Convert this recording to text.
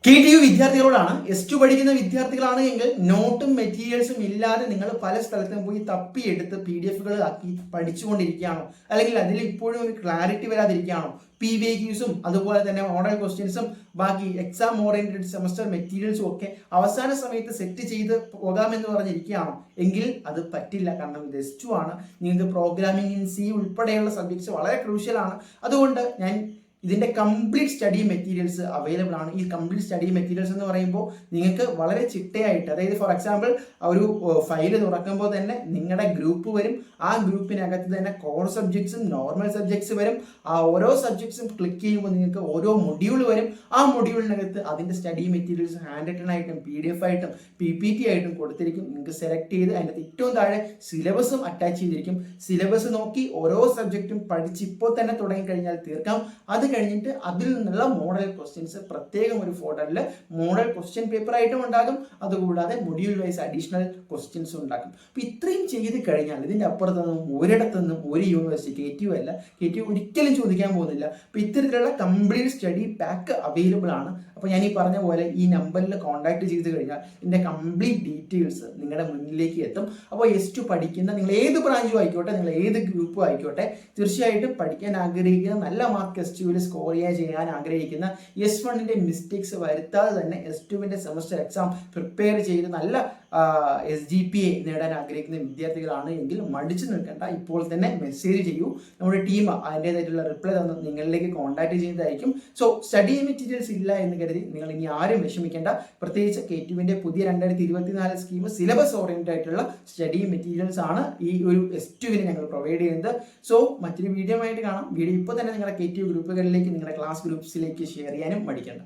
KTU വിദ്യാർത്ഥികളോടാണ്. S2 പഠിക്കുന്ന വിദ്യാർത്ഥികളാണ് എങ്കിൽ നോട്ടും മെറ്റീരിയൽസും ഇല്ലാതെ നിങ്ങൾ പല സ്ഥലത്തും പോയി തപ്പിയെടുത്ത് PDF ആക്കി പഠിച്ചുകൊണ്ടിരിക്കുകയാണോ, അല്ലെങ്കിൽ അതിൽ ഇപ്പോഴും ഒരു ക്ലാരിറ്റി വരാതിരിക്കുകയാണോ? PVQസും അതുപോലെ തന്നെ മോഡൽ ക്വസ്റ്റ്യൻസും ബാക്കി എക്സാം ഓറിയന്റഡ് സെമസ്റ്റർ മെറ്റീരിയൽസും ഒക്കെ അവസാന സമയത്ത് സെറ്റ് ചെയ്ത് പോകാമെന്ന് പറഞ്ഞിരിക്കുകയാണോ? എങ്കിൽ അത് പറ്റില്ല. കാരണം ഇത് S2 ആണ്. നിങ്ങൾക്ക് പ്രോഗ്രാമിംഗ് ഇൻ C ഉൾപ്പെടെയുള്ള സബ്ജക്ട്സ് വളരെ ക്രൂഷ്യലാണ്. അതുകൊണ്ട് ഞാൻ ഇതിൻ്റെ കംപ്ലീറ്റ് സ്റ്റഡി മെറ്റീരിയൽസ് അവൈലബിൾ ആണ്. ഈ കംപ്ലീറ്റ് സ്റ്റഡി മെറ്റീരിയൽസ് എന്ന് പറയുമ്പോൾ നിങ്ങൾക്ക് വളരെ ചിട്ടയായിട്ട്, അതായത് ഫോർ എക്സാമ്പിൾ ഒരു ഫയൽ തുറക്കുമ്പോൾ തന്നെ നിങ്ങളുടെ ഗ്രൂപ്പ് വരും. ആ ഗ്രൂപ്പിനകത്ത് തന്നെ കോർ സബ്ജക്ട്സും നോർമൽ സബ്ജക്ട്സ് വരും. ആ ഓരോ സബ്ജക്ട്സും ക്ലിക്ക് ചെയ്യുമ്പോൾ നിങ്ങൾക്ക് ഓരോ മൊഡ്യൂൾ വരും. ആ മൊഡ്യൂളിനകത്ത് അതിൻ്റെ സ്റ്റഡി മെറ്റീരിയൽസ് ഹാൻഡ് റിട്ടൺ ആയിട്ടും PDF ആയിട്ടും PPT ആയിട്ടും കൊടുത്തിരിക്കും. നിങ്ങൾക്ക് സെലക്ട് ചെയ്ത് അതിൻ്റെ ഏറ്റവും താഴെ സിലബസും അറ്റാച്ച് ചെയ്തിരിക്കും. സിലബസ് നോക്കി ഓരോ സബ്ജക്റ്റും പഠിച്ച് ഇപ്പോൾ തന്നെ തുടങ്ങിക്കഴിഞ്ഞാൽ തീർക്കാം. അത് കഴിഞ്ഞിട്ട് അതിൽ നിന്നുള്ള മോഡൽ ക്വസ്റ്റ്യൻസ് പ്രത്യേകം ഒരു ഫോൾഡറിൽ മോഡൽ ക്വസ്റ്റ്യൻ പേപ്പർ ആയിട്ടും ഉണ്ടാകും. അതുകൂടാതെ മൊഡ്യൂൾ വൈസ് അഡീഷണൽ ക്വസ്റ്റ്യൻസും ഉണ്ടാക്കും. അപ്പോൾ ഇത്രയും ചെയ്ത് കഴിഞ്ഞാൽ ഇതിൻ്റെ അപ്പുറത്തൊന്നും ഒരിടത്തുനിന്നും ഒരു യൂണിവേഴ്സിറ്റി KTU ഒരിക്കലും ചോദിക്കാൻ പോകുന്നില്ല. അപ്പോൾ ഇത്തരത്തിലുള്ള കംപ്ലീറ്റ് സ്റ്റഡി പാക്ക് അവൈലബിൾ ആണ്. അപ്പോൾ ഞാൻ ഈ പറഞ്ഞ പോലെ ഈ നമ്പറിൽ കോൺടാക്ട് ചെയ്ത് കഴിഞ്ഞാൽ ഇതിൻ്റെ കംപ്ലീറ്റ് ഡീറ്റെയിൽസ് നിങ്ങളുടെ മുന്നിലേക്ക് എത്തും. അപ്പോൾ S2 പഠിക്കുന്ന നിങ്ങൾ ഏത് ബ്രാഞ്ചും ആയിക്കോട്ടെ, നിങ്ങൾ ഏത് ഗ്രൂപ്പും ആയിക്കോട്ടെ, തീർച്ചയായിട്ടും പഠിക്കാൻ ആഗ്രഹിക്കുന്ന നല്ല മാർക്ക് S2 സ്കോർ ചെയ്യാൻ ആഗ്രഹിക്കുന്ന S1ന്റെ മിസ്റ്റേക്സ് വരുത്താതെ തന്നെ S2ന്റെ സെമസ്റ്റർ എക്സാം പ്രിപ്പയർ ചെയ്ത് നല്ല SGPA നേടാൻ ആഗ്രഹിക്കുന്ന വിദ്യാർത്ഥികളാണ് എങ്കിൽ മടിച്ചു നിൽക്കേണ്ട. ഇപ്പോൾ തന്നെ മെസ്സേജ് ചെയ്യൂ. നമ്മുടെ ടീം അതിൻ്റേതായിട്ടുള്ള റിപ്ലൈ തന്ന് നിങ്ങളിലേക്ക് കോൺടാക്ട് ചെയ്യുന്നതായിരിക്കും. സോ സ്റ്റഡി മെറ്റീരിയൽസ് ഇല്ല എന്ന് കരുതി നിങ്ങൾ ഇനി ആരും വിഷമിക്കേണ്ട. പ്രത്യേകിച്ച് KTUവിൻ്റെ പുതിയ 2024 സ്കീം സിലബസ് ഓറിയന്റഡ് ആയിട്ടുള്ള സ്റ്റഡി മെറ്റീരിയൽസ് ആണ് ഈ ഒരു S2വിന് ഞങ്ങൾ പ്രൊവൈഡ് ചെയ്യുന്നത്. സോ മറ്റൊരു വീഡിയോ ആയിട്ട് കാണാം. വീഡിയോ ഇപ്പോൾ തന്നെ നിങ്ങളുടെ KTU ഗ്രൂപ്പുകളിലേക്ക്, നിങ്ങളുടെ ക്ലാസ് ഗ്രൂപ്പ്സിലേക്ക് ഷെയർ ചെയ്യാനും മടിക്കേണ്ട.